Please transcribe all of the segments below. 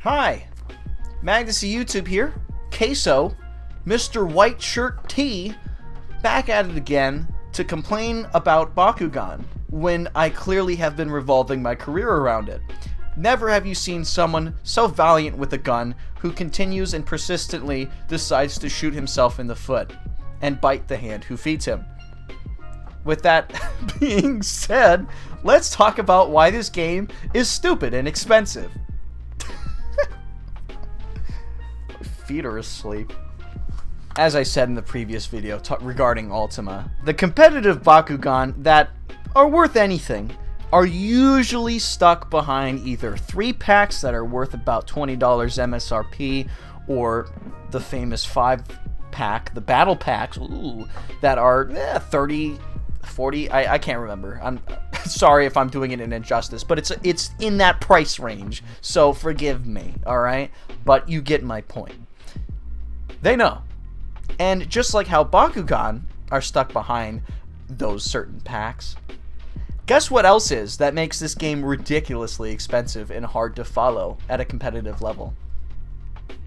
Hi, Magnus of YouTube here, Queso, Mr. White Shirt T, back at it again to complain about Bakugan when I clearly have been revolving my career around it. Never have you seen someone so valiant with a gun who continues and persistently decides to shoot himself in the foot and bite the hand who feeds him. With that being said, let's talk about why this game is stupid and expensive. My feet are asleep. As I said in the previous video regarding Ultima, the competitive Bakugan that are worth anything are usually stuck behind either 3-packs that are worth about $20 MSRP or the famous 5-pack, the battle packs, that are 30, 40, I can't remember. I'm sorry if I'm doing it an injustice, but it's in that price range, so forgive me, alright? But you get my point. They know. And just like how Bakugan are stuck behind those certain packs, guess what else is that makes this game ridiculously expensive and hard to follow at a competitive level?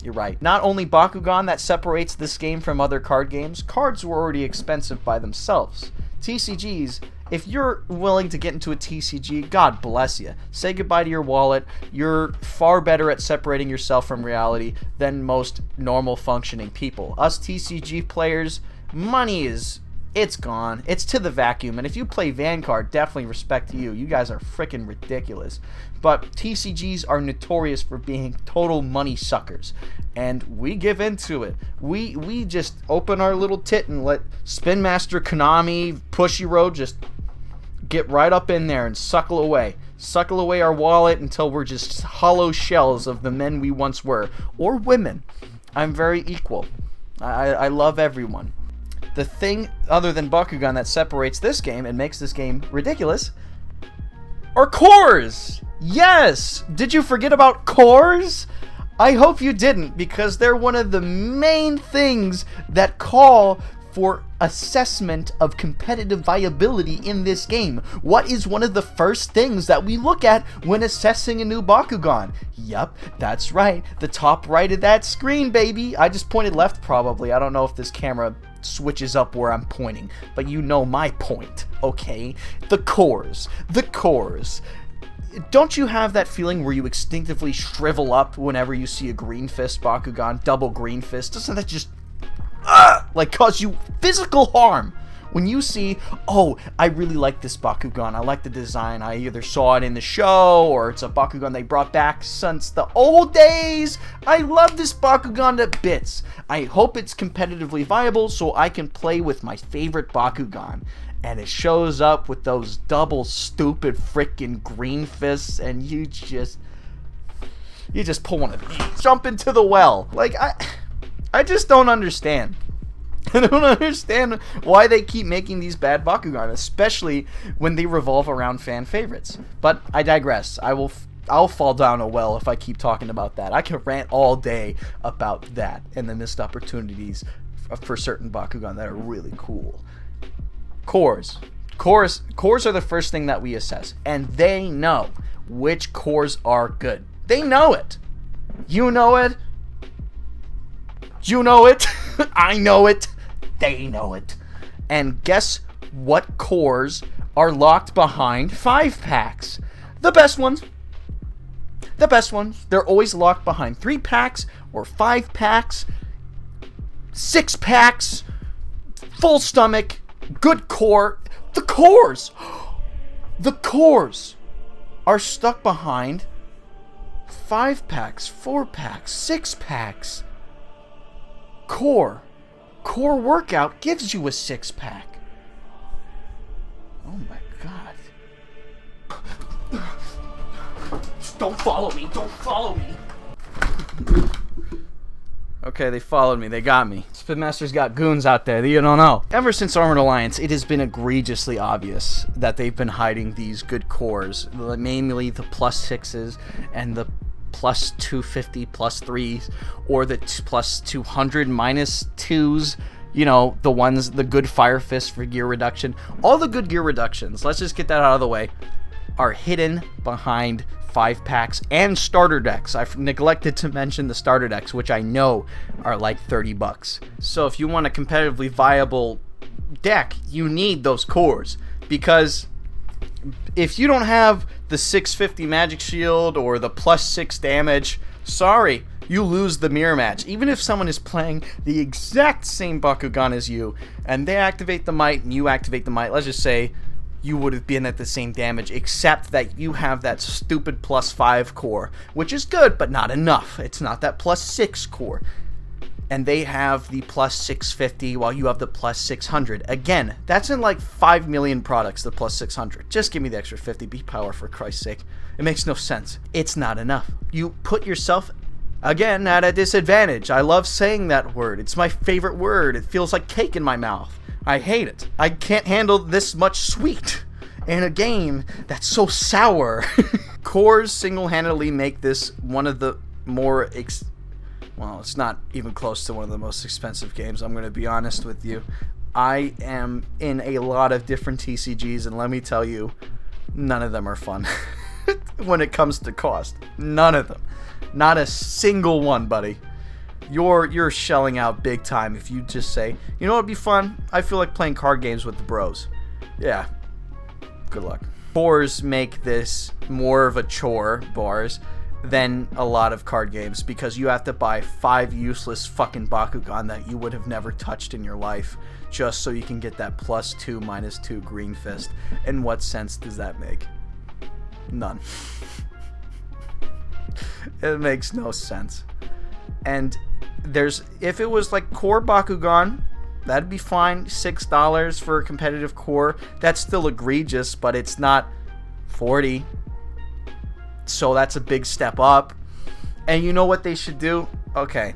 You're right. Not only Bakugan that separates this game from other card games, cards were already expensive by themselves. TCGs, if you're willing to get into a TCG, God bless you. Say goodbye to your wallet. You're far better at separating yourself from reality than most normal functioning people. Us TCG players, money it's gone. It's to the vacuum. And if you play Vanguard, definitely respect to you. You guys are freaking ridiculous. But TCGs are notorious for being total money suckers. And we give into it. We just open our little tit and let Spin Master, Konami, Pushy just get right up in there and suckle away. Suckle away our wallet until we're just hollow shells of the men we once were. Or women. I'm very equal. I love everyone. The thing other than Bakugan that separates this game and makes this game ridiculous are cores! Yes! Did you forget about cores? I hope you didn't, because they're one of the main things that call for assessment of competitive viability in this game. What is one of the first things that we look at when assessing a new Bakugan? Yup, that's right. The top right of that screen, baby. I just pointed left probably. I don't know if this camera switches up where I'm pointing, but you know my point, okay? The cores. The cores. Don't you have that feeling where you instinctively shrivel up whenever you see a green fist Bakugan, double green fist? Doesn't that just like cause you physical harm when you see, oh, I really like this Bakugan, I like the design, I either saw it in the show or it's a Bakugan they brought back since the old days? I love this Bakugan to bits. I hope it's competitively viable so I can play with my favorite Bakugan. And it shows up with those double stupid freaking green fists and you just pull one of these, jump into the well. Like, I just don't understand. I don't understand why they keep making these bad Bakugan, especially when they revolve around fan favorites. But I digress. I'll fall down a well if I keep talking about that. I can rant all day about that and the missed opportunities for certain Bakugan that are really cool. Cores. Cores are the first thing that we assess, and they know which cores are good. They know it. You know it. You know it. I know it. They know it. And guess what cores are locked behind 5-packs? The best ones. The best ones. They're always locked behind 3-packs or 5-packs, 6-packs, full stomach, good core. The cores. The cores are stuck behind 5-packs, 4-packs, 6-packs. Core workout gives you a 6-pack. Oh my god. Don't follow me. Don't follow me. Okay, they followed me. They got me. Spin Master's got goons out there that you don't know. Ever since Armored Alliance, it has been egregiously obvious that they've been hiding these good cores, mainly the +6s and the +250, +3s, or the +200 -2s. You know, the good Fire Fist for gear reduction. All the good gear reductions, let's just get that out of the way, are hidden behind 5 packs and starter decks. I've neglected to mention the starter decks, which I know are like $30. So if you want a competitively viable deck, you need those cores, because if you don't have the 650 magic shield or the +6 damage, sorry, you lose the mirror match. Even if someone is playing the exact same Bakugan as you, and they activate the might and you activate the might, let's just say you would have been at the same damage, except that you have that stupid +5 core, which is good, but not enough. It's not that +6 core. And they have the +650 while you have the +600. Again, that's in like 5 million products, the +600. Just give me the extra 50 beat power, for Christ's sake. It makes no sense. It's not enough. You put yourself, again, at a disadvantage. I love saying that word. It's my favorite word. It feels like cake in my mouth. I hate it. I can't handle this much sweet in a game that's so sour. Cores single-handedly make this one of the more well, it's not even close to one of the most expensive games, I'm going to be honest with you. I am in a lot of different TCGs, and let me tell you, none of them are fun when it comes to cost. None of them. Not a single one, buddy. You're shelling out big time if you just say, you know what would be fun? I feel like playing card games with the bros. Yeah. Good luck. Cores make this more of a chore, bars, than a lot of card games, because you have to buy 5 useless fucking Bakugan that you would have never touched in your life just so you can get that +2, -2 green fist. And what sense does that make? None. It makes no sense. And if it was like core Bakugan, that'd be fine. $6 for a competitive core. That's still egregious, but it's not 40. So that's a big step up. And you know what they should do? Okay,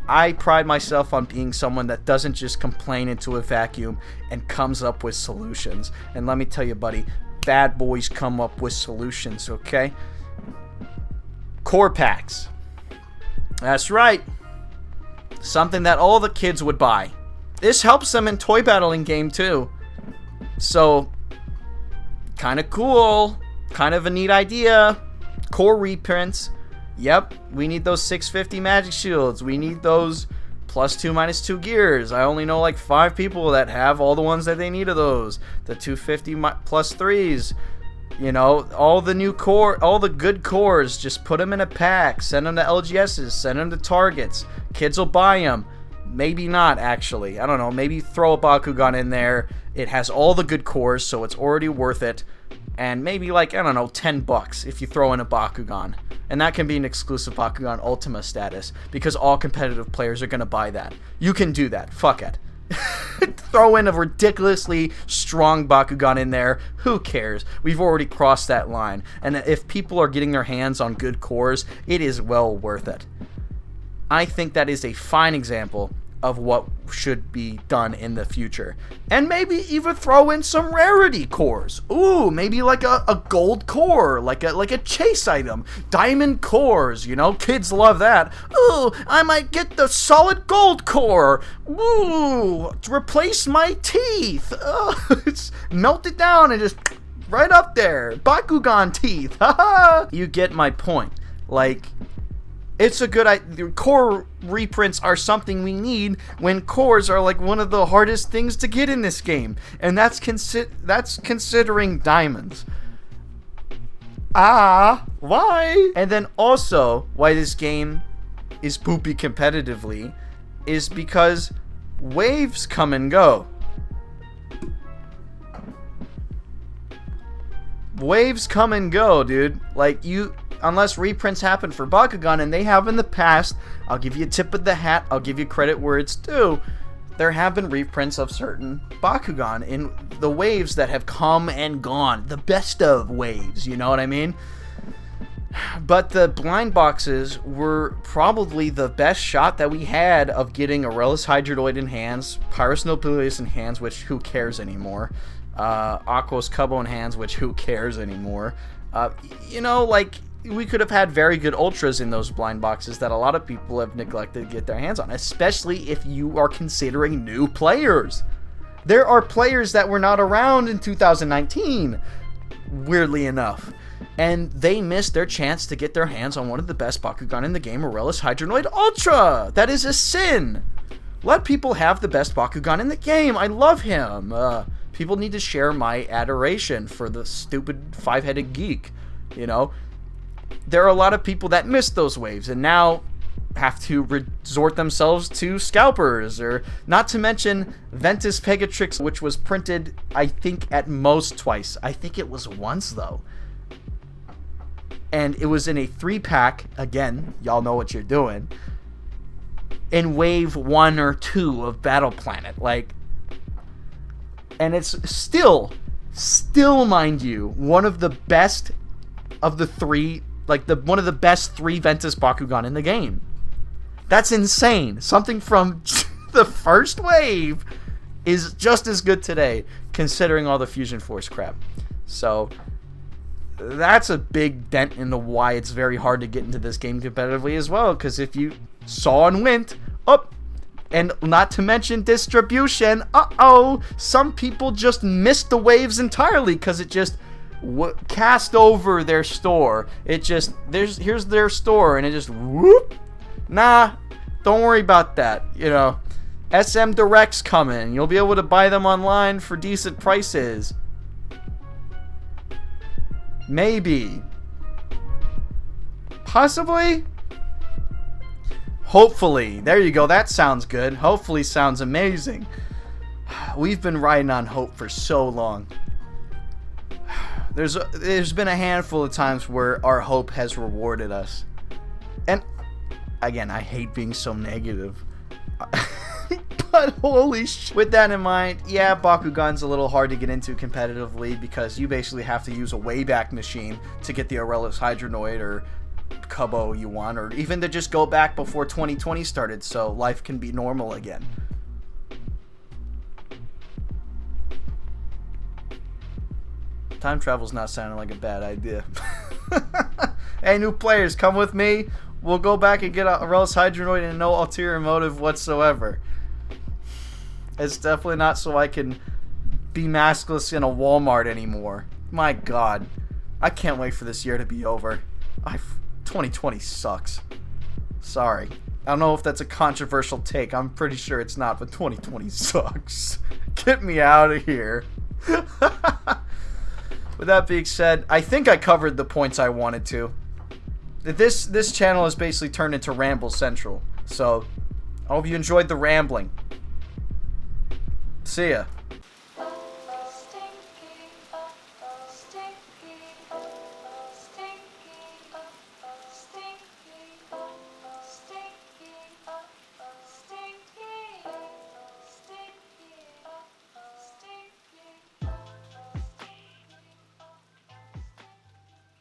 I pride myself on being someone that doesn't just complain into a vacuum and comes up with solutions. And let me tell you, buddy, bad boys come up with solutions, okay? Core packs. That's right. Something that all the kids would buy. This helps them in toy battling game too. So, kind of cool. Kind of a neat idea. Core reprints. Yep, we need those 650 magic shields. We need those +2, -2 gears. I only know like 5 people that have all the ones that they need of those. The 250 +3s. You know, all the new core, all the good cores, just put them in a pack. Send them to LGSs. Send them to Targets. Kids will buy them. Maybe not, actually. I don't know. Maybe throw a Bakugan in there. It has all the good cores, so it's already worth it. And maybe like, I don't know, $10 if you throw in a Bakugan. And that can be an exclusive Bakugan Ultima status, because all competitive players are going to buy that. You can do that. Fuck it. Throw in a ridiculously strong Bakugan in there. Who cares? We've already crossed that line. And if people are getting their hands on good cores, it is well worth it. I think that is a fine example of what should be done in the future. And maybe even throw in some rarity cores. Ooh, maybe like a gold core, like a chase item. Diamond cores, you know, kids love that. Ooh, I might get the solid gold core. Ooh, replace my teeth. It's melt it down and just right up there. Bakugan teeth. Haha. You get my point. Like, it's a good idea. Core reprints are something we need when cores are like one of the hardest things to get in this game, and that's considering diamonds. Why? And then also, why this game is poopy competitively is because waves come and go. Waves come and go, dude. Like, unless reprints happen for Bakugan, and they have in the past, I'll give you a tip of the hat, I'll give you credit where it's due. There have been reprints of certain Bakugan in the waves that have come and gone. The best of waves, you know what I mean? But the blind boxes were probably the best shot that we had of getting Aurelus Hydroid in hands, Pyrus Nobilius in hands, which who cares anymore, Aquos Cubbo in hands, which who cares anymore. You know, like, we could have had very good ultras in those blind boxes that a lot of people have neglected to get their hands on, especially if you are considering new players. There are players that were not around in 2019, weirdly enough. and they missed their chance to get their hands on one of the best Bakugan in the game, Aurelus Hydronoid Ultra. That is a sin. Let people have the best Bakugan in the game. I love him. People need to share my adoration for the stupid five-headed geek. You know, there are a lot of people that missed those waves and now have to resort themselves to scalpers, or not to mention Ventus Pegatrix, which was printed, I think, at most twice. I think it was once, though. And it was in a 3-pack. Again, y'all know what you're doing. In wave 1 or 2 of Battle Planet. Like, and it's still, mind you, one of the best of the 3, like, one of the best 3 Ventus Bakugan in the game. That's insane. Something from the first wave is just as good today, considering all the Fusion Force crap. So, that's a big dent into why it's very hard to get into this game competitively as well, because if you saw and went up, and not to mention distribution, some people just missed the waves entirely because it just cast over their store. It just, here's their store, and it just whoop. Nah, don't worry about that. You know, SM Direct's coming. You'll be able to buy them online for decent prices. Maybe. Possibly? Hopefully. There you go. That sounds good. Hopefully sounds amazing. We've been riding on hope for so long. There's been a handful of times where our hope has rewarded us. And again, I hate being so negative. But holy shit. With that in mind, yeah, Bakugan's a little hard to get into competitively because you basically have to use a Wayback Machine to get the Aurelus Hydronoid or Kubo you want, or even to just go back before 2020 started so life can be normal again. Time travel's not sounding like a bad idea. Hey, new players, come with me. We'll go back and get Aurelus Hydronoid and no ulterior motive whatsoever. It's definitely not so I can be maskless in a Walmart anymore. My God. I can't wait for this year to be over. 2020 sucks. Sorry. I don't know if that's a controversial take. I'm pretty sure it's not, but 2020 sucks. Get me out of here. With that being said, I think I covered the points I wanted to. This channel has basically turned into Ramble Central. So, I hope you enjoyed the rambling. See ya. Stinky, stinky.